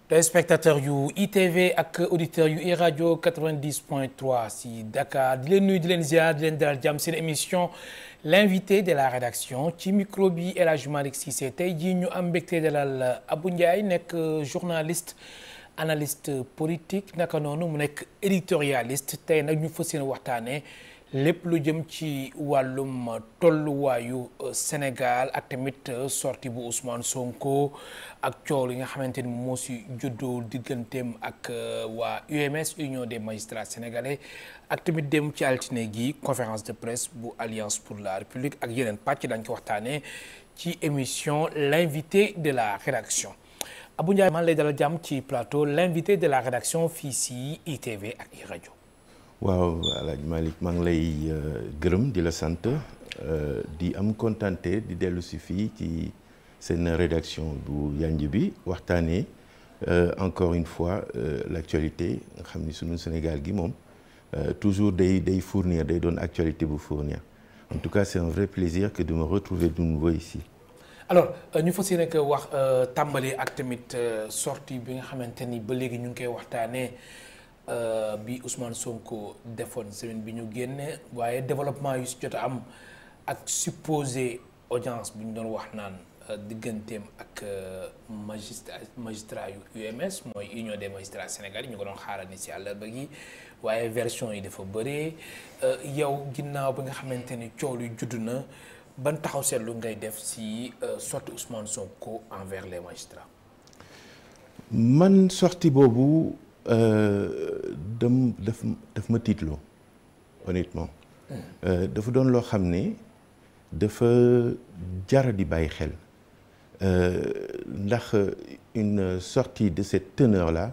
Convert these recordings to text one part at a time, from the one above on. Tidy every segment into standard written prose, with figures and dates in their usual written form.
téléspectateurs yu ITV ak auditeurs yu iRadio 90.3 si Dakar di leen nuyu di leen ziar di leen dalal jàmm seen émission l'invité de la rédaction ci micro bi El Hadj Malick Cissé tey jii ñu am mbégte dalal Abou Ndiaye nekk journaliste analyste politique naka noonu mu nekk éditorialiste tey nag ñu fas yéene waxtaanee lépp lu jëm ci wàllum tolluwaayu Sénégal ak tamit sortie bu Ousmane Sonko ak coow yi nga xamante ni moo si juddoo digganteem ak waa UMS Union des magistrats sénégalais ak tamit dem ci altine gi conférence de presse bu Alliance pour la République ak yeneen pàcc dañ ko waxtaanee ci émission l'invité de la rédaction Abou Ndiaye man lay dalal jàmm ci plateau l'invité de la rédaction fii si ITV ak iRadio. waaw Alaaji Malick maa ngi lay gërëm di la sant di am kontante di dellu si fii ci seen rédaction bu yanj bi waxtaanee encore une fois l'actualité nga xam ni sunu Sénégal gi moom toujours day fournir day doon actualité bu fournir en tout cas c'est un vrai plaisir que de me retrouver de nouveau ici. alors ñu fas yéene ko wax tàmbali ak tamit sortie bi nga xamante ni ba léegi ñu ngi koy waxtaanee. bi Ousmane Sonko defoon semaine bi ñu génne waaye développement yu si jot a am ak supposé audience bi ñu doon wax naan digganteem ak magistrat yu UMS mooy Union des magistrats sénégalais ñu ko doon xaaral ni si àllarba gi waaye version yi dafa bëree yow ginnaaw bi nga xamante ni coow lu judd na ban taxaw seetlu ngay def si sortie Ousmane Sonko envers les magistrats. man sortie boobu. daf ma tiitloo honnêtement dafa doon loo xam ne dafa jara di bàyyi xel ndax une sortie de cette teneur là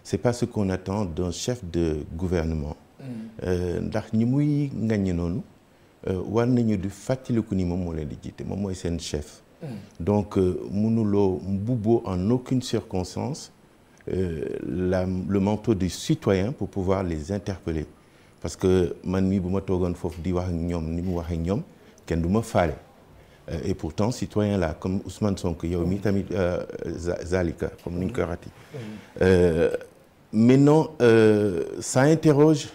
c'est pas ce qu'on attend d'un chef de gouvernement ndax ñi muy ngañ noonu war nañu di fàttaliku ni moom moo leen di jiite moom mooy seen chef donc mënuloo mbubboo en aucune circonstance le manteau du citoyen pour pouvoir les interpeller parce que man mii bu ma toogoon foofu di wax ak ñoom ni mu wax ak ñoom kenn du ma faale et pourtant citoyen là comme Ousmane Sonko yow mi tamit Zalika comme ni ñu koy waxati mais non ça interroge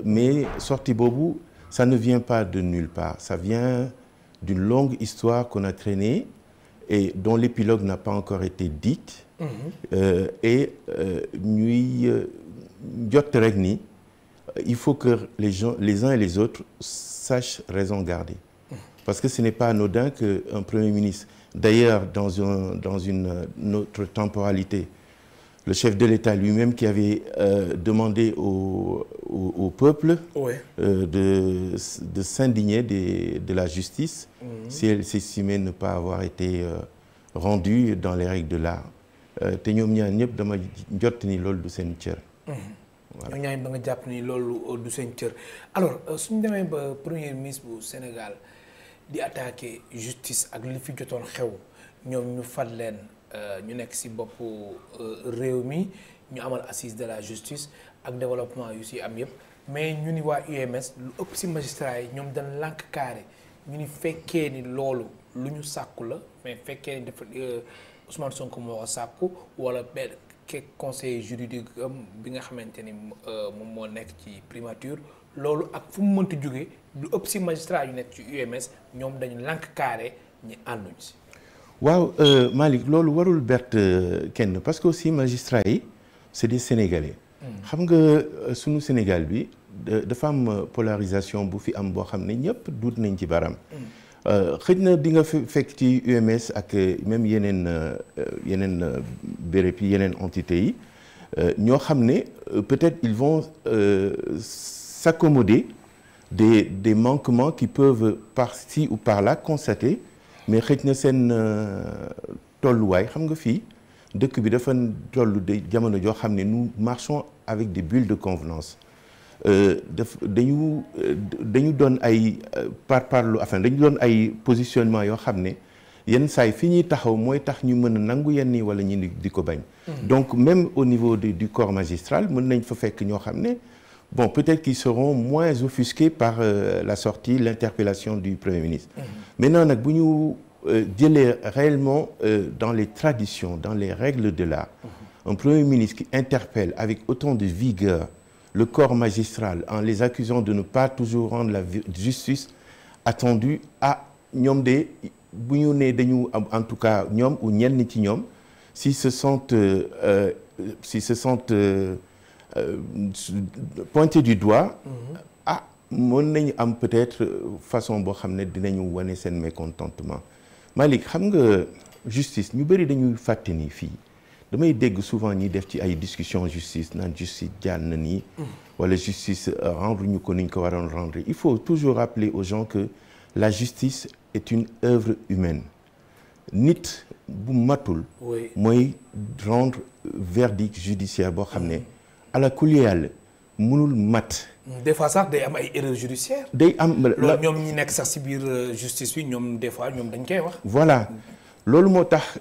mais sortie boobu ça ne vient pas de nulle part ça vient d'une longue histoire qu'on a traînée et dont l'épilogue n'a pas encore été dite et ñuy jot rek ni il faut que les uns et les autres sachent raison garder parce que ce n'est pas anodin qu'un premier ministre d'ailleurs dans une autre temporalité le chef de l'État lui-même qui avait demandé au peuple de s'indigner de la justice si elle s'estimait ne pas avoir été rendue dans les règles de l'art te ñoom ñaar ñëpp dama jot ni loolu du seen cër. ñoom ñaar ba nga jàpp ni loolu du seen cër alors suñu demee ba premier ministre bu Sénégal di attaquer justice ak li fi jotoon xew ñoom ñu fal leen. ñu nekk ci boppu réew mi ñu amal assise de la justice ak développement yu ci am yëpp mais ñu ni waa UMS lu ëpp ci magistrat yi ñoom dañ lànk carré ñu ni fekkee ni loolu lu ñu sàkku la mais fekkee ni dafa Ousmane Sonko moo ko sàkku wala benn conseiller juridique bi nga xamante ni moom moo nekk ci primature loolu ak fu mu mënti jóge lu ëpp ci magistrat yu nekk ci UMS ñoom dañu lànk carré ñi ànduñ ci. waaw Malick loolu warul bett kenn parce que aussi magistrats yi c'est des Sénégalais. xam nga sunu Sénégal bi dafa am polarisation bu fi am boo xam ne ñëpp duut nañ ci baram. xëj na di nga fekk ci UMS ak même yeneen béréb yi yeneen entités yi ñoo xam ne peut-être ils vont s'accommoder des manquements qui peuvent par-ci ou par-là constater. mais xëj na seen tolluwaay xam nga fii dëkk bi dafa tollu de jamono joo xam ne nous marchons avec des bulles de convenance dañu doon ay parparlu enfin dañu doon ay positionnement yoo xam ne yenn saay fi ñuy taxaw mooy tax ñu mën a nangu yenn yi wala ñu di ko bañ donc même au niveau du corps magistral mën nañ fa fekk ñoo xam ne bon peut-être qu'ils seront moins offusqués par la sortie l'interpellation du Premier ministre maintenant nag bu ñu jëlee réellement dans les traditions, dans les règles de l'art, un Premier ministre qui interpelle avec autant de vigueur le corps magistral en les accusant de ne pas toujours rendre la justice attendue à ñoom de bu ñu nee dañu en tout cas ñoom ou ñenn ci ñoom s'ils se sentent pointés du doigt mën nañu am peut-être façon boo xam ne dinañu wane seen mécontentement Malick xam nga justice ñu bëri dañuy fàtte ni fii damay dégg souvent ñi def ci ay discussion justice naan justice jaan na nii wala justice rendre ñu ko ni ñu ko waroon rendre il faut toujours rappeler aux gens que la justice est une œuvre humaine nit bu matul mooy rendre verdict judiciaire boo xam ne ala kulli yàlla mënul mat. des fois sax day am ay erreurs judiciaires. day am loolu ñoom ñi nekk sax ci biir justice bi ñoom des fois ñoom dañ koy wax. voilà loolu moo tax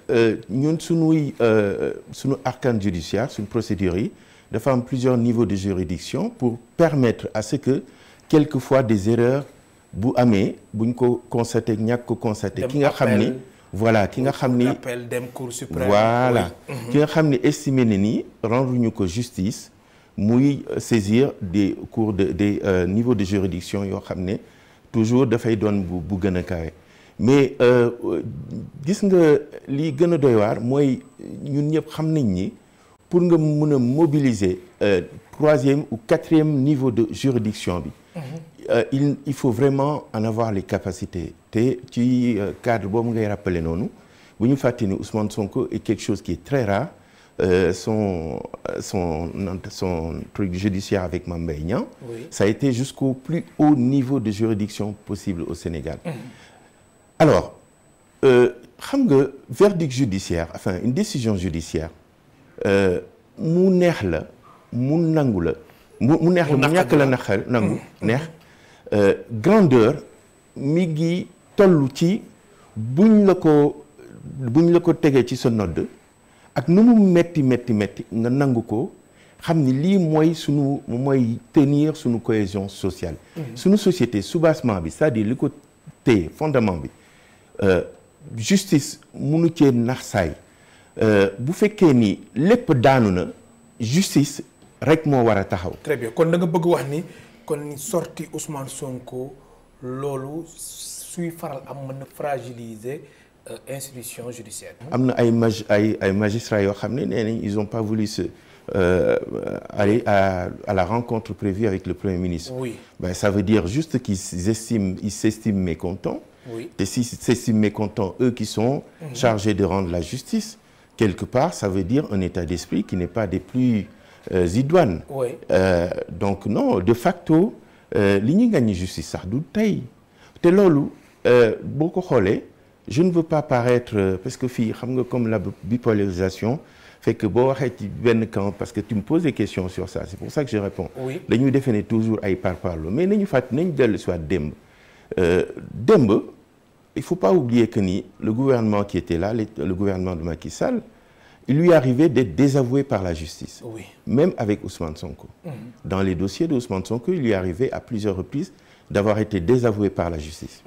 ñun sunu arcane judiciaire suñu procédures yi dafa am plusieurs niveaux de juridiction pour permettre à ce que quelquefois des erreurs bu amee buñ ko constaté ñàkk ko constaté. ki nga xam ni voilà ki nga xam ni appel dem cour suprême. voilà ki nga xam ni estimé na ni rendre ñu ko justice. muy saisir des cours des niveaux de juridiction yoo xam ne toujours dafay doon bu gën a kawe mais gis nga li gën a doy waar mooy ñun ñëpp xam nañ ni pour nga mën a mobiliser troisième ou quatrième niveau de juridiction bi il faut vraiment en avoir les capacités te ci cadre boobu ngay rappeler noonu bu ñu fàtte ni Ousmane Sonko est quelque chose qui est très rare son truc judiciaire avec Mame Mbaye Niang, ça a été jusqu'au plus haut niveau de juridiction possible au Sénégal. Alors, xam nga verdict judiciaire, enfin une décision judiciaire, mu neex la, mu nangu la, mu neex la, mu ñàkk la naxal nangu neex grandeur mi ngi tollu ci buñ la ko tegee ci sa nodd ak nu mu metti nga nangu ko xam ni lii mooy tenir sunu cohésion sociale. sunu société soubassement bi c'est-à-dire li ko téye fondement bi justice munu cee nax saay bu fekkee ni lépp daanu na justice rek moo war a taxaw. très bien kon da nga bëgg wax ni kon sorti Ousmane Sonko loolu suy faral am mën na fragiliser. Institution judiciaire. am na ay magistrats yoo xam ne nee nañ ils ont pas voulu aller à la rencontre prévue avec le Premier ministre. Oui. Ben, ça veut dire juste qu'ils s'estiment mécontents. Oui. Et s'ils s'estiment mécontents, eux qui sont chargés de rendre la justice, quelque part, ça veut dire un état d'esprit qui n'est pas des plus idoines. Oui. Donc non, de facto li ñuy gagné justice sax du tey te loolu boo ko xoolee. Je ne veux pas paraître parce que fii xam nga comme la bipolarisation fait que boo waxee ci benn camp parce que tu me poses des questions sur ça c'est pour ça que je réponds. Oui. dañuy defe ne toujours ay parparloo mais nañu fàtt nañ dellu soit démb il faut pas oublier que ni le gouvernement qui était là le gouvernement de Macky Sall il lui arrivait d'être désavoué par la justice. Oui. Même avec Ousmane Sonko. Dans les dossiers de Ousmane Sonko il lui arrivait à plusieurs reprises d'avoir été désavoué par la justice.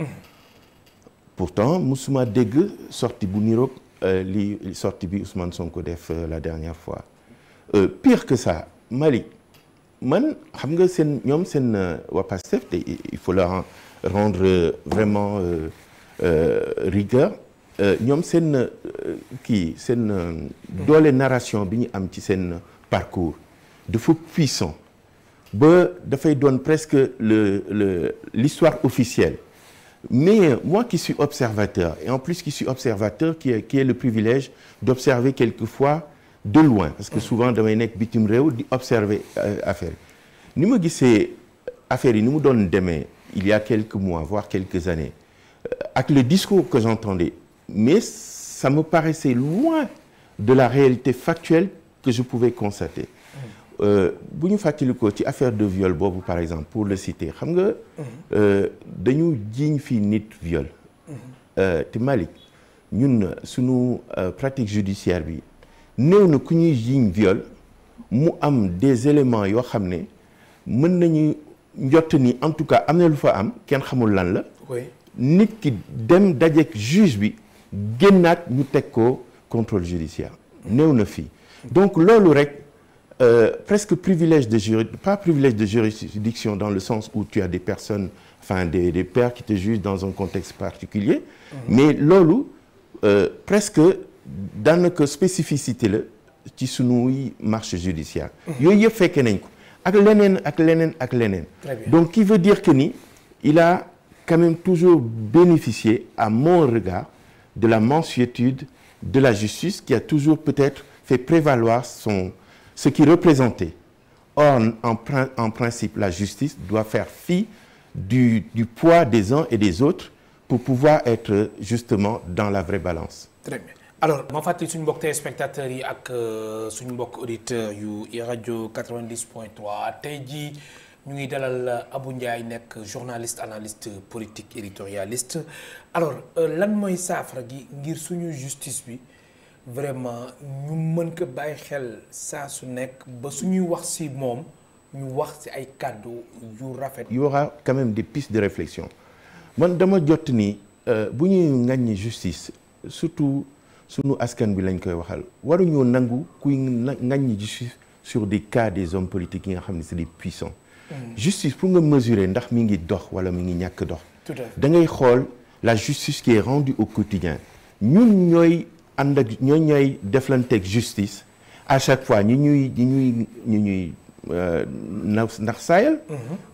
Pourtant musuma dégg sortie bu niroog li sortie bi Ousmane Sonko def la dernière fois pire que ça Malick man xam nga ñoom seen waa Pastef te il faut leur rendre vraiment rigueur ñoom seen doole narration bi ñu am ci seen parcours dafa puissant ba dafay doon presque l'histoire officielle. Mais moi qui suis observateur, et en plus qui suis observateur, qui est le privilège d'observer quelquefois de loin, parce que souvent damay nekk bitim réew di observer affaire ni ma gisee affaire yi ni mu doon demee il y a quelques mois voire quelques années ak le discours que j'entendais mais ça me paraissait loin de la réalité factuelle que je pouvais constater. bu ñu fàttali ko ci affaire de viol boobu par exemple pour le citer xam nga dañu jiiñ fii nit viol te Malick ñun suñu pratique judiciaire bi néew na ku ñuy jiiñ viol mu am des éléments yoo xam ne mën nañu njott ni en tout cas am na lu fa am kenn xamul lan la nit ki dem dajeek juge bi génnaat ñu teg ko contrôle judiciaire néew na fii donc loolu rek presque privilège de pas privilège de juridiction dans le sens où tu as des personnes, enfin des pairs qui te jugent dans un contexte particulier, mais loolu presque daanaka spécificité la ci sunuy marche judiciaire yooyu yëpp fekke nañ ko ak leneen ak leneen ak leneen donc qui veut dire que ni il a quand même toujours bénéficié à mon regard de la mansuétude de la justice qui a toujours peut-être fait prévaloir ce qui représentait. Or, en principe, la justice doit faire fi du poids des uns et des autres pour pouvoir être justement dans la vraie balance. Très bien. Alors, ma fàttali suñu mbokk téléspectateurs yi ak suñu mbokk auditeurs yu iRadio 90.3 tey jii ñu ngi dalal Abou Ndiaye nekk journaliste analyste politique éditorialiste alors lan mooy saafara gi ngir suñu justice bi vraiment ñu mën ko bàyyi xel saa su nekk ba suñuy wax ci moom ñu wax ci ay kàddu yu rafet. Il y aura quand même des pistes de réflexion man dama jot ni bu ñuy ŋàññi justice surtout sunu askan bi lañ koy waxal waruñoo nangu kuy ŋàññi justice sur des cas des hommes politiques yi nga xam ne c'est des puissants. Justice pour nga mesurer ndax mi ngi dox wala mi ngi ñàkk dox. da ngay xool la justice qui est rendue au quotidien ñun ñooy ànd ak ñooy deflanteeg justice à chaque fois ñuy ndax saayal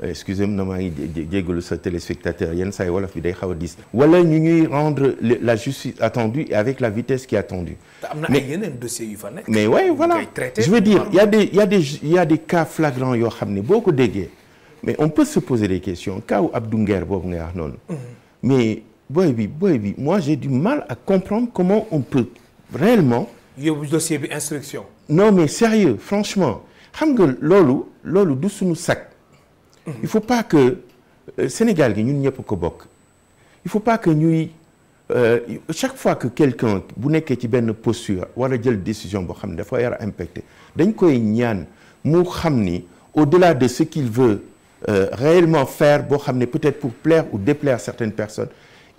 excusez-moi maa ngi jéggalu sa téléspectateur yenn saay wolof bi day xaw a diis wala ñu ñuy rendre la justice attendue et avec la vitesse qui est attendue mais yeneen dossiers yu fa nekk mais ouais voilà je veux dire il y a des cas flagrants yoo xam ne boo ko déggee mais on peut se poser des questions cas wu Abdou Nguer boobu ngay wax noonu mais boy bi moi j'ai du mal à comprendre comment on peut réellement yóbbu dossier bi instruction non mais sérieux franchement xam nga loolu du suñu sac il faut pas que Sénégal gi ñun ñëpp ko bokk il faut pas que ñuy chaque fois que quelqu'un bu nekkee ci benn posture war a jël décision boo xam ne dafa yar a impacté dañ koy ñaan mu xam ni au-delà de ce qu'il veut réellement faire boo xam ne peut-être pour plaire ou déplaire certaines personnes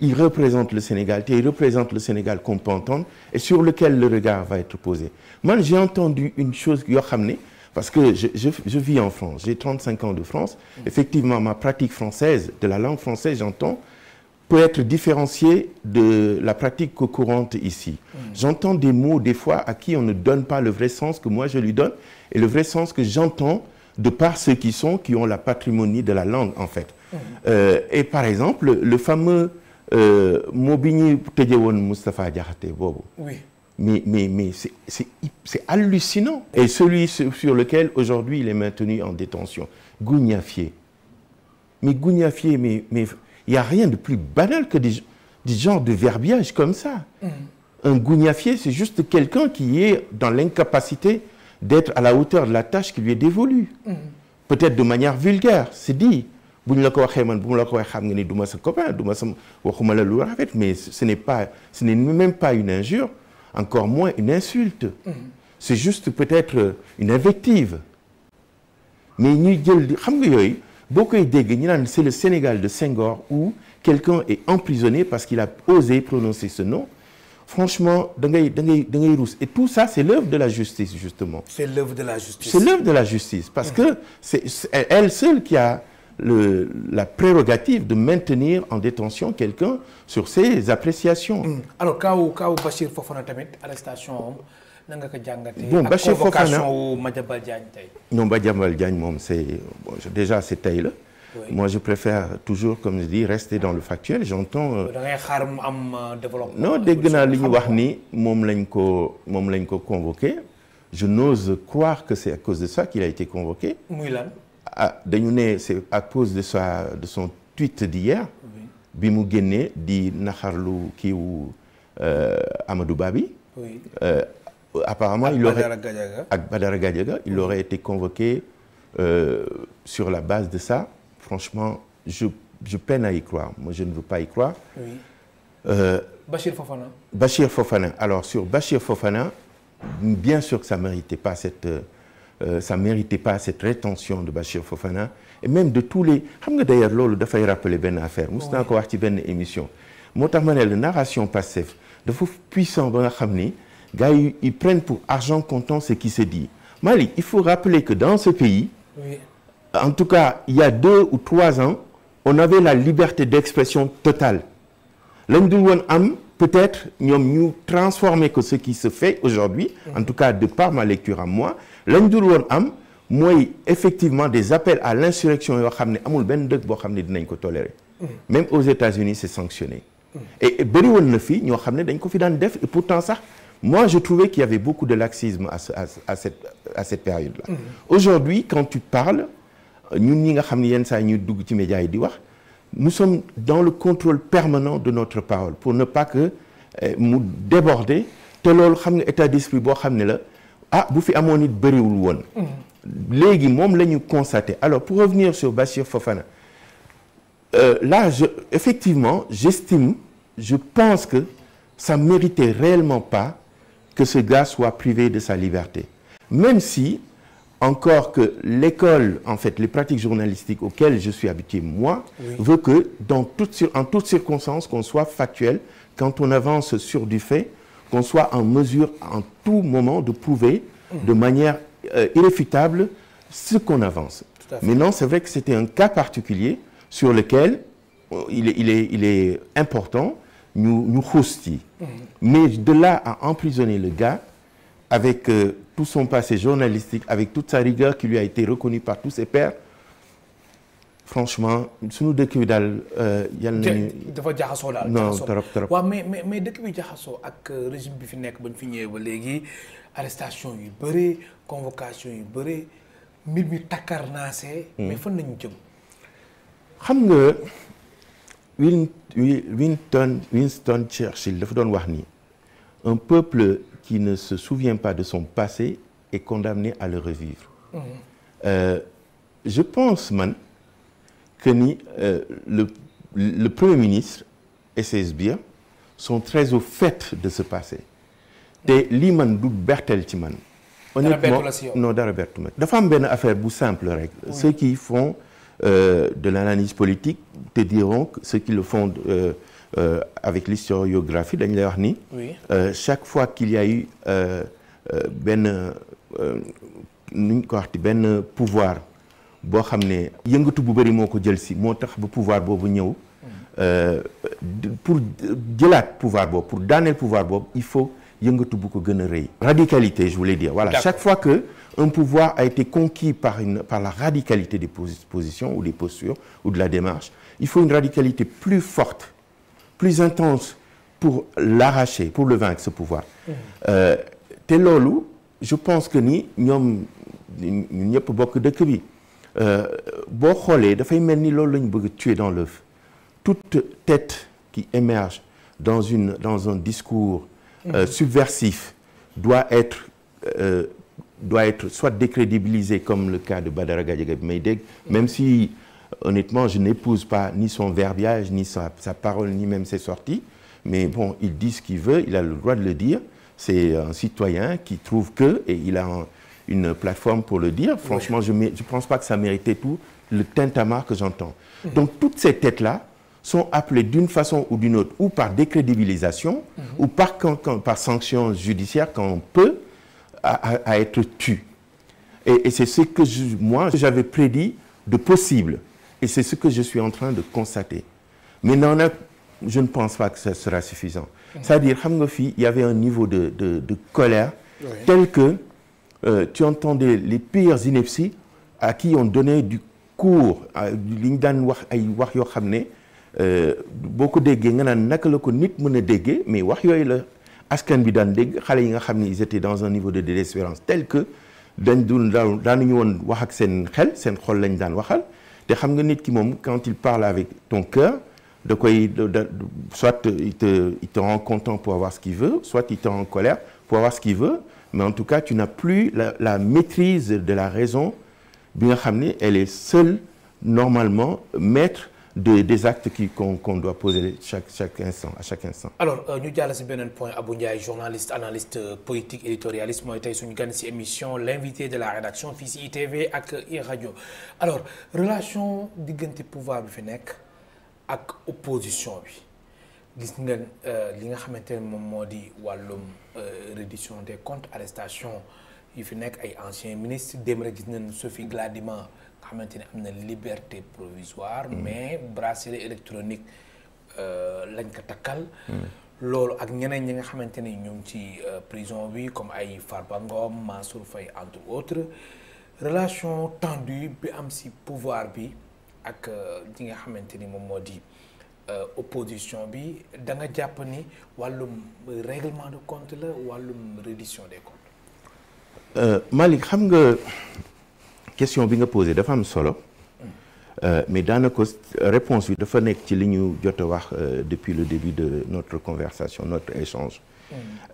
il représente le Sénégal te il représente le Sénégal qu'on peut entendre et sur lequel le regard va être posé man j'ai entendu une chose yoo xam ne parce que je vis en France j'ai 35 ans de France effectivement ma pratique française de la langue française j'entends peut être différenciée de la pratique courante ici j'entends des mots des fois à qui on ne donne pas le vrai sens que moi je lui donne et le vrai sens que j'entends de par ceux qui ont la patrimonie de la langue en fait et par exemple le fameux mot bi ñu tëjee woon Moustapha Diakhaté boobu oui mais c'est hallucinant et celui sur lequel aujourd'hui il est maintenu en détention gougnafier mais il y a rien de plus banal que des genres de verbiage comme ça un gougnafier c'est juste quelqu'un qui est dans l'incapacité d'être à la hauteur de la tâche qui lui est dévolue peut-être de manière vulgaire c'est dit bu ñu la ko waxee man bu ma la ko waxee xam nga ni du ma sa copain du ma sa waxuma la lu rafet mais ce n'est même pas une injure encore moins une insulte c'est juste peut-être une invective mais ñuy jël xam nga yooyu boo koy dégg ñu naan c'est le Sénégal de Senghor où quelqu'un est emprisonné parce qu'il a osé prononcer ce nom franchement da ngay ruus et tout ça c'est l'œuvre de la justice justement c'est l'œuvre de la justice c'est l'œuvre de la justice parce que c'est elle seule qui a la prérogative de maintenir en détention quelqu'un sur ses appréciations. Alors kaw Bachir Fofana tamit arrestation na nga ko jàngatee. bon Bachir Fofana ak convocation wu Madiambal Diagne tey. non Madiambal Diagne moom c'est bon, déjà c'est tey la. Oui. Moi je préfère toujours comme je dis rester dans le factuel j'entends. da ngay xaar mu am développement. non dégg naa li ñu wax ni moom lañ ko convoqué je n'ose croire que c'est à cause de ça qu'il a été convoqué. muy lan. ah dañu ne c'est à cause de son tweet d'hier bi mu génnee di naxarlu kiiwu Amadou Ba bi apparemment il aurait ak Badara Gadiaga il aurait été convoqué sur la base de ça franchement je peine à y croire moi je ne veux pas y croire Bachir Fofana alors sur Bachir Fofana bien sûr que ça méritait pas cette rétention de Bachir Fofana et même de tous les xam nga d'ailleurs loolu dafay rappeler benn affaire mos naa ko wax ci benn émission moo tax ma ne la narration Pastef dafa puissant ba nga xam ni gars yi ils prennent pour argent comptant ce qui se dit. Mali, il faut rappeler que dans ce pays, oui, en tout cas il y a 2 ou 3 ans, on avait la liberté d'expression totale. Lañ dul woon am peut-être ñoom ñu transformer que ce qui se fait aujourd'hui, en tout cas de par ma lecture à moi, lañ dul woon am mooy effectivement des appels à l'insurrection yoo xam ne amul benn dëkk boo xam ne dinañ ko tolérer. Même aux États-Unis c'est sanctionné. Et bëri woon na fi ñoo xam ne dañ ko fi daan def et pourtant sax moi je trouvais qu'il y avait beaucoup de laxisme à cette période-là. Aujourd'hui quand tu parles ñun ñi nga xam ne yenn saa ñuy dugg ci médias yi di wax, nous sommes dans le contrôle permanent de notre parole pour ne pas que mu déborder te loolu xam nga état d'esprit boo xam ne la ah bu fi amoon nit bëriwul woon. Léegi moom la ñu constaté. Alors pour revenir sur Bassirou Fofana, là effectivement j'estime, je pense que ça méritait réellement pas que ce gars soit privé de sa liberté, même si encore que l'école, en fait, les pratiques journalistiques auxquelles je suis habitué, moi, oui, veut que en toutes circonstances, qu'on soit factuel, quand on avance sur du fait, qu'on soit en mesure, en tout moment, de prouver de manière irréfutable ce qu'on avance. Maintenant, c'est vrai que c'était un cas particulier sur lequel il est important, nous croustille. Mais de là à emprisonner le gars, avec tout son passé journalistique, avec toute sa rigueur qui lui a été reconnue par tous ses pairs, franchement sunu dëkk bi daal yal nañu. dafa jaxasoo daal. non trop. waaw mais dëkk bi jaxasoo ak régime bi fi nekk ba ñu fi ñëwee ba léegi arrestation yu bëri convocation yu bëri mbir mi takkarnaase. mais fan nañu jëm. xam nga Winston Churchill dafa doon wax ni un peuple qui ne se souvient pas de son passé est condamné à le revivre. Je pense man que le Premier ministre et ses sbires sont très au fait de ce passé. te lii man du bertel ci man. honnêtement non dara bertu ma dafa am benn affaire bu simple rek. Ceux qui font de l'analyse politique te diront que ceux qui le font avec l'historiographie dañ lay wax ni. Chaque fois qu'il y a eu benn nu ñu ko waxti benn pouvoir boo xam ne yëngatu bu bëri moo ko jël si moo tax ba pouvoir boobu ñëw pour jëlaat pouvoir boobu pour daaneel pouvoir boobu il faut yëngatu bu ko gën a rëy. Radicalité je voulais dire voilà. Chaque fois que un pouvoir a été conquis par la radicalité des positions ou des postures ou de la démarche, il faut une radicalité plus forte, plus intense pour l'arracher, pour le vaincre ce pouvoir. te loolu je pense que ni ñoom ñun ñëpp bokk dëkk bi boo xoolee dafay mel ni loolu la ñu bëgg a tuer dans l'œuf. Toute tête qui émerge dans un discours subversif doit être soit décrédibilisée comme le cas de Badara Gadiaga bi may dégg, même si honnêtement je n'épouse pas ni son verbiage ni sa parole ni même ses sorties, mais bon il dit ce qu'il veut, il a le droit de le dire, c'est un citoyen qui trouve que et il a une plateforme pour le dire. Franchement je pense pas que ça méritait tout le tintamarre que j'entends. Donc toutes ces têtes là sont appelées d'une façon ou d'une autre, ou par décrédibilisation, ou par sanction judiciaire quand on peut, à être tues. Et c'est ce que j'avais prédit de possible. Et c'est ce que je suis en train de constater. Mais non, je ne pense pas que ça sera suffisant. C'est-à-dire, il y avait un niveau de colère tel que tu entendais les pires inepties à qui on donnait du cours, li ñu daan wax ay wax yoo xam ne boo ko déggee nga naan naka la ko nit mën a déggee, mais wax yooyu la askan bi daan dégg xale yi nga xam ne ils étaient dans un niveau de désespérance tel que daanuñu woon wax ak seen xol lañ daan waxal. te xam nga nit ki moom quand il parle avec ton cœur soit il te rend content pour avoir ce qu'il veut, soit il te rend en colère pour avoir ce qu'il veut, mais en tout cas tu n'as plus la maîtrise de la raison bi nga xam ne elle est seule normalement maître des actes qu'on doit poser à chaque instant. Alors ñu jàll si beneen point, Abou Ndiaye journaliste analyste politique éditorialiste mooy tey suñu gan si émission l'invité de la rédaction fii si ITV ak iRadio. Alors relation diggante pouvoir bi fi nekk ak opposition bi gis ngeen li nga xamante ne moom moo di wàllum reddition des comptes arrestation yu fi nekk ay anciens ministres démb rek gis nañ Sophie Gladima nga xamante ne am na liberté provisoire mais bracelet électronique lañ ko takkal loolu ak ñeneen ñi nga xamante ni ñu ngi ci prison bi comme ay Farba Ngom Mansour Faye entre autres relation tendue bi am si pouvoir bi ak ñi nga xamante ni moom moo di opposition bi da nga jàpp ni wàllum règlement de compte la wàllum reddition des comptes. Malick xam nga question bi nga posé dafa am solo mais daanaka réponse bi dafa nekk ci li ñu jot a wax depuis le début de notre conversation notre échange.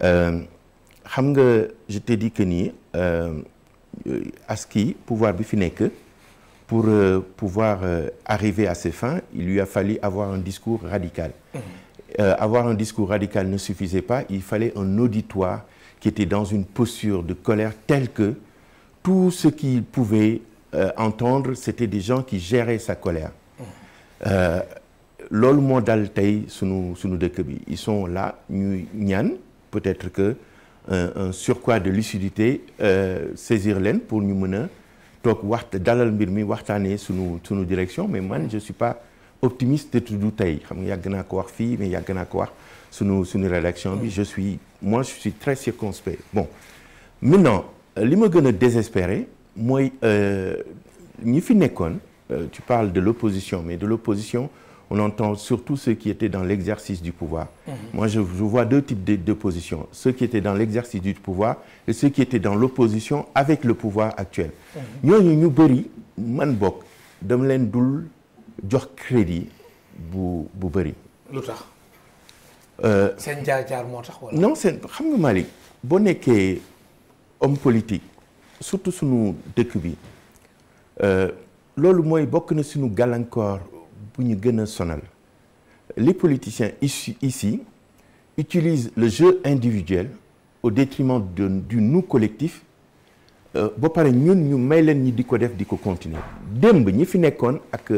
xam nga je t'ai dit que nii aski pouvoir bi fi nekk. Pour pouvoir arriver à ses fins, il lui a fallu avoir un discours radical. Avoir un discours radical ne suffisait pas, il fallait un auditoire qui était dans une posture de colère telle que tout ce qu'il pouvait entendre, c'était des gens qui géraient sa colère. Loolu moo dal tey sunu dëkk bi. Ils sont là, ñuy ñaan peut-être que un surcroît de lucidité saisir leen pour ñu mën a toog dalal mbir mi waxtaanee sunu direction mais man je suis pas optimiste te tuddu tey xam nga yàgg naa ko wax fii mais yàgg naa ko wax sunu rédaction bi je suis très circonspect. Bon maintenant li ma gën a désespéré mooy ñi fi nekkoon tu parles de l'opposition mais de l'opposition on entend surtout ceux qui étaient dans l'exercice du pouvoir. Moi je vois deux types d'opposition, ceux qui étaient dans l'exercice du pouvoir et ceux qui étaient dans l'opposition avec le pouvoir actuel. ñooñu ñu bëri man bokk dama leen dul jox crédit bu bëri. lu tax. seen jaar-jaar moo tax wala. non xam nga Malick boo nekkee homme politique surtout sunu dëkk bi loolu mooy bokk na sunu gàllankoor. bu ñu gën a sonal les politiciens ici utilisent le jeu individuel au détriment du nous collectif ba pare ñun ñu may leen ñi di ko def di ko continuer démb ñi fi nekkoon ak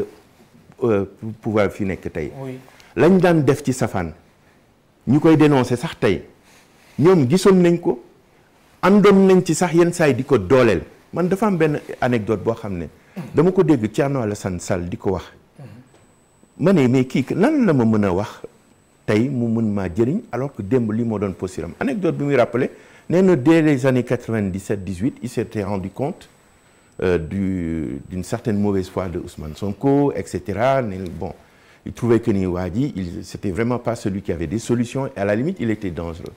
pouvoir fi nekk tey lañ daan def ci safaan ñu koy dénoncer sax tey ñoom gisoon nañ ko àndoon nañ ci sax yenn saa yi di ko dooleel man dafa am benn anecdote boo xam ne dama ko dégg Thierno Alassane Sall di ko wax ma ne mais kii lan la ma mën a wax tey mu mën maa jëriñ alors que démb li moo doon posturam anecdote bi muy rappelé nee na dès les années 97-18 il s'était rendu compte d'une certaine mauvaise foi de Ousmane Sonko etc. Bon il trouvait que ni waa ji c'était vraiment pas celui qui avait des solutions et à la limite il était dangereux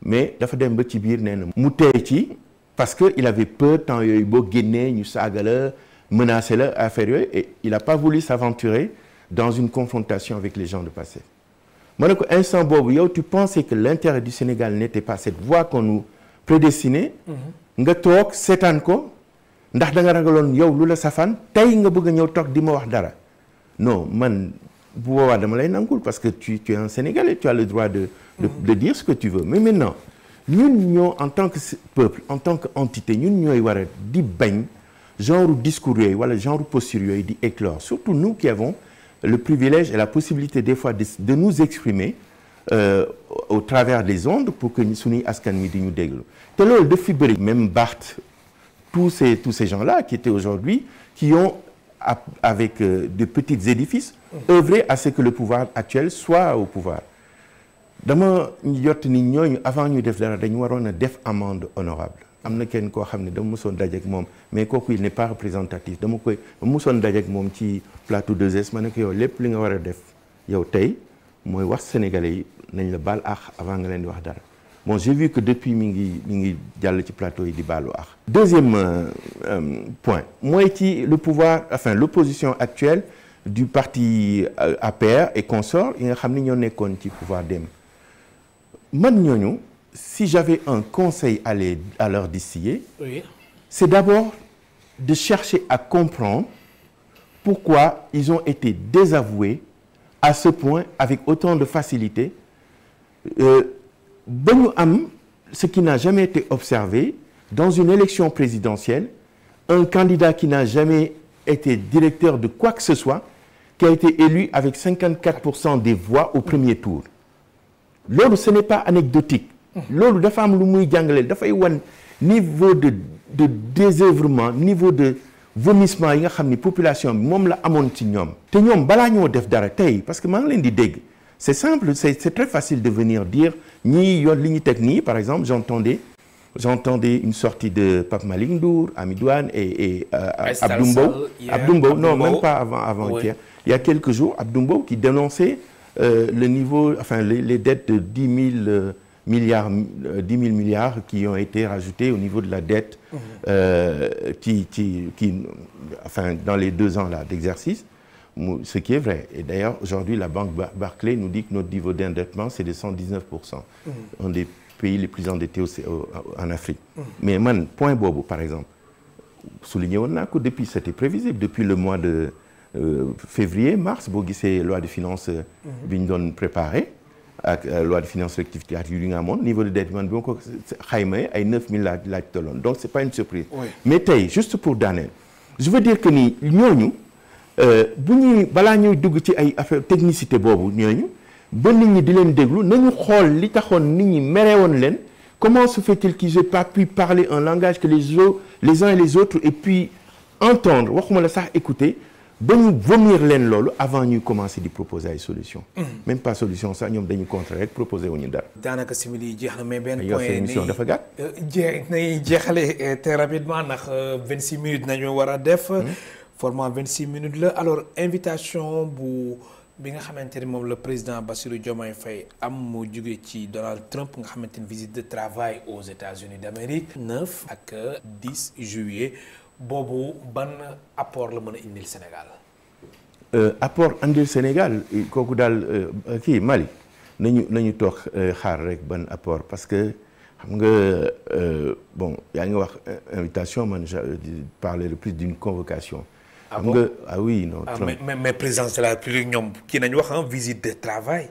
mais dafa dem ba ci biir nee na mu tey ci parce que il avait peur temps yooyu boo génnee ñu saaga la menacé la affaire yooyu et il a pas voulu s'aventurer dans une confrontation avec les gens de Pastef ma ne ko instant boobu yow tu pensais que l'intérêt du Sénégal n'était pas cette voie qu'on nous prédestinait nga toog seetaan ko ndax da nga ragaloon yow lu la safaan tey nga bëgg a ñëw toog di ma wax dara non man bu boobaa dama lay nangul parce que tu es un Sénégalais tu as le droit de dire ce que tu veux mais maintenant ñun ñoo en tant que peuple en tant que entité ñun ñooy war a di bañ genre discours yooyu wala genre posture yooyu di éclore surtout nous qui avons le privilège et la possibilité des fois de nous exprimer au travers des ondes pour que suñuy askan wi di ñu déglu te loolu daf fi bëri même Barth tous ces gens-là qui étaient aujourd'hui qui ont avec de petits édifices œuvré à ce que le pouvoir actuel soit au pouvoir dama jot ni ñooñu avant ñu def dara dañu waroon a def amende honorable am na kenn koo xam ne dama mosoon dajeek moom mais kooku il n'est pas représentatif dama mosoon dajeek moom ci plateau 2S ma ne ko yow lépp li nga war a def yow tey mooy wax sénégalais yi nañ la baal àq avant nga leen di wax dara bon j'ai vu que depuis mi ngi jàll ci plateau yi di baalu àq. Deuxième point mooy ci le pouvoir enfin l'opposition actuelle du parti APR et consorts yi nga xam ne ñoo nekkoon ci pouvoir dem man ñooñu. Si j'avais un conseil à leur distiller, oui. C'est d'abord de chercher à comprendre pourquoi ils ont été désavoués à ce point avec autant de facilité. Ba ñu am ce qui n'a jamais été observé dans une élection présidentielle, un candidat qui n'a jamais été directeur de quoi que ce soit qui a été élu avec 54% des voix au premier tour. Loolu ce n'est pas anecdotique. Loolu dafa am lu muy jàngale dafay wan niveau de désœuvrement, niveau de vomissement yi nga xam ni population bi moom la amoon ci ñoom. te ñoom balaa ñoo def dara tey parce que maa ngi leen di dégg c'est simple, c'est très facile de venir dire ñii yoon li ñu teg nii par exemple j'entendais une sortie de Pape Malick Ndour, Hamidou Wane et Abdou Mbow, non même pas avant-hier. Il y a quelques jours, Abdou Mbow qui dénonçait le niveau, enfin les dettes de 10 000 milliards qui ont été rajoutées au niveau de la dette enfin dans les 2 ans là d'exercice, ce qui est vrai. Et d'ailleurs aujourd'hui la banque Barclays nous dit que notre niveau d'endettement c'est de 119%. Un des pays les plus endettés en Afrique. Mais man point boobu par exemple souligné woon naa ko depuis c'était prévisible depuis le mois de février mars boo gisee loi de finances bi ñu doon préparé ak loi de finances rectificative yu nga amoon niveau de dette man bi ma ko xayma ay 9 000 laaj tolloon donc c'est pas une surprise. Oui. Mais tey juste pour daaneel je veux dire que ni ñooñu bu ñuy balaa ñuy dugg ci ay affaire technicité boobu ñooñu ba nit ñi di leen déglu nañu xool li taxoon nit ñi merewoon leen comment se fait-il qu'ils aient pas pu parler un langage que les uns et les autres et puis entendre waxuma la sax écouter ba ñu vomir leen loolu avant ñuy commencer di proposer ay solutions. Même pas solution sax ñoom dañu contre rek proposer wuñu dara. daanaka simili yi jeex na mais benn point émission dafa gàtt. jeexale très rapidement ndax 26 minutes nañu war a def. format 26 minutes la alors invitation bi nga xamante ni moom le président Bassirou Diomaye Faye am mu jóge ci Donald Trump nga xamante ni visite de travail aux États-Unis d'Amérique 9 ak 10 juillet boobu ban apport la mën a indil Sénégal. Apport indil Sénégal kooku daal kii Mali nañu toog xaar rek ban apport parce que xam nga bon yaa ngi wax invitation man je parlais le plus d'une convocation. Ah bon? Ah oui, non. Mais président de la République, qui n'a pas une visite de travail.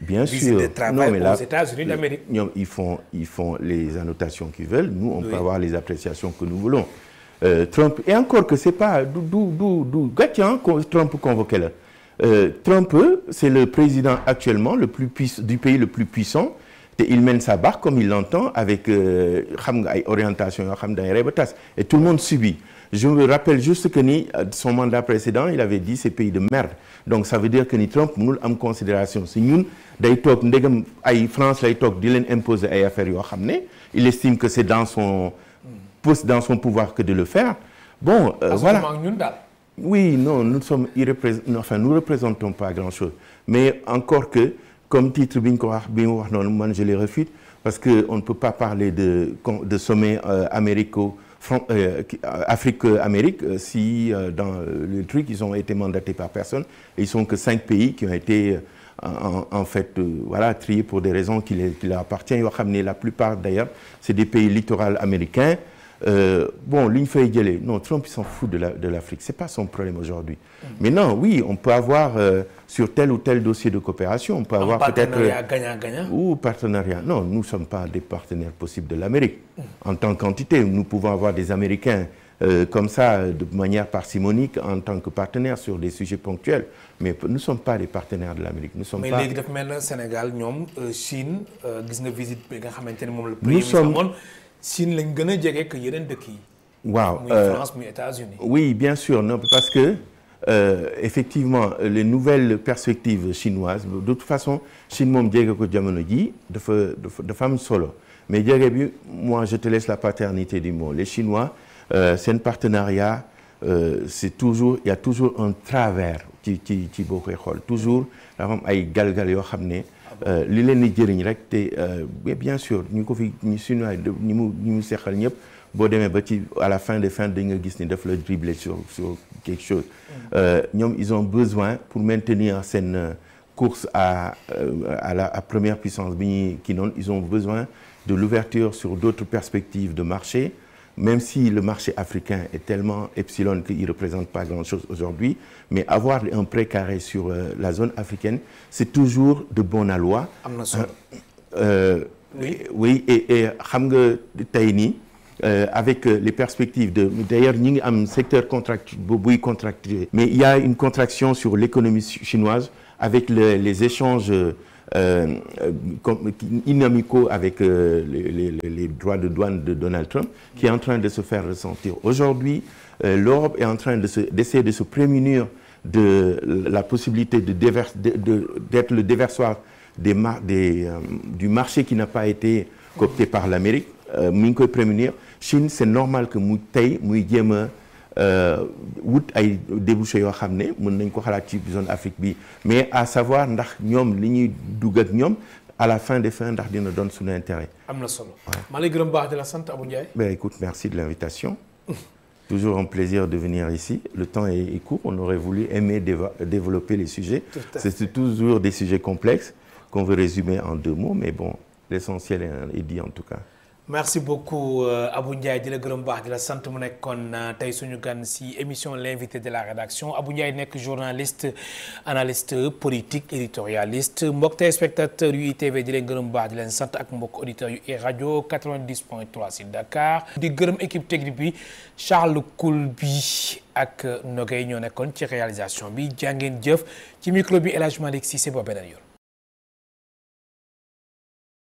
Bien visite sûr. Visite de travail non, mais aux États-Unis d'Amérique. Ils font les annotations qu'ils veulent. Nous, on peut avoir les appréciations que nous voulons. Trump, et encore que c'est pas d'où Trump convoqué là. Trump, c'est le président actuellement du pays le plus puissant. Et il mène sa barque comme il l'entend avec orientation et tout le monde subit. Je me rappelle juste que son mandat précédent, il avait dit ces pays de merde. Donc ça veut dire que Trump mënul am considération si ñun day toog ndegam ay France lay toog di leen imposer ay affaires yoo xam ne il estime que c'est dans son pouvoir que de le faire. Bon, voilà. Oui, non, nous nous représentons pas grand-chose. Mais encore que comme titre bi ñu ko wax noonu man je les refute parce que on ne peut pas parler de sommet Afrique-Amérique si dans le truc ils ont été mandatés par personne et ils sont que 5 pays qui ont été en fait voilà triés pour des raisons qui leur appartiennent yoo xam ne la plupart d'ailleurs c'est des pays littoraux américains. Bon li ñu fay jëlee non Trump il s'en fout de l'Afrique c'est pas son problème aujourd'hui. Maintenant oui on peut avoir sur tel ou tel dossier de coopération on peut avoir peut-être gagnant-gagnant ou partenariat. Non, nous ne sommes pas des partenaires possibles de l'Amérique. En tant qu'entité, nous pouvons avoir des Américains comme ça de manière parcimonique en tant que partenaires sur des sujets ponctuels, mais nous ne sommes pas des partenaires de l'Amérique. Nous sommes mais pas. léegi dafa mel na Sénégal ñoom Chine gis nga visite bi nga xamante ne moom la premier ministre amoon Chine lañ gën a jege que yeneen dëkk yi. Waaw muy France muy États-Unis. Oui, bien sûr, non parce que effectivement les nouvelles perspectives chinoises de toute façon Chine moom jege ko jamono ji dafa am solo mais jege bi moi je te laisse la paternité du mot les Chinois seen partenariat c'est toujours il y a toujours un travers ci boo koy xool toujours dafa am ay galgal yoo xam ne li leen di jëriñ rek te bien sûr ñu ko fi ñu Chinois ñi mu seqal ñëpp boo demee ba ci à la fin da nga gis ni daf la dribbler sur quelque chose ñoom ils ont besoin pour maintenir seen course à la première puissance bi ñuy kii noonu ils ont besoin de l'ouverture sur d'autres perspectives de marché même si le marché africain est tellement epsilon qu'il ne représente pas grand-chose aujourd'hui mais avoir un précaré sur la zone africaine c'est toujours de bon aloi. Am na solo. Oui et xam nga tey nii avec les perspectives d'ailleurs ñi ngi am secteur buy contracté mais il y a une contraction sur l'économie chinoise avec les échanges inamicaux avec les droits de douane de Donald Trump qui est en train de se faire ressentir. Aujourd'hui, l'Europe est en train d'essayer de se prémunir de la possibilité d'être le déversoir du marché qui n'a pas été coopté par l'Amérique. mu ngi koy prémunir Chine c'est normal que mu tey muy jéem a wut ay débouchés yoo xam ne mën nañ ko xalaat ci zone Afrique bi mais à savoir ndax ñoom li ñuy dugg ak ñoom à la fin des fins ndax dina doon suñu intérêt. am na solo. maa lay gërëm baax di la sant Abou Ndiaye. Ben écoute, merci de l'invitation. Toujours un plaisir de venir ici. Le temps est court. On aurait voulu développer les sujets. C'est toujours des sujets complexes qu'on veut résumer en 2 mots, mais bon, l'essentiel est dit en tout cas. Merci beaucoup Abou Ndiaye di la gërëm baax di la sant mu nekkoon tey suñu gan si émission l'invité de la rédaction Abou Ndiaye nekk journaliste analyste politique éditorialiste mbokk téléspectateurs yu ITV di leen gërëm baax di leen sant ak mbokk auditeurs yu rajo 90.3 si Dakar di gërëm équipe technique bi Charles Koulbi ak Nogay ñoo nekkoon ci réalisation bi jàngeen jëf ci micro bi El Hadj Malick Cissé ba beneen yoon.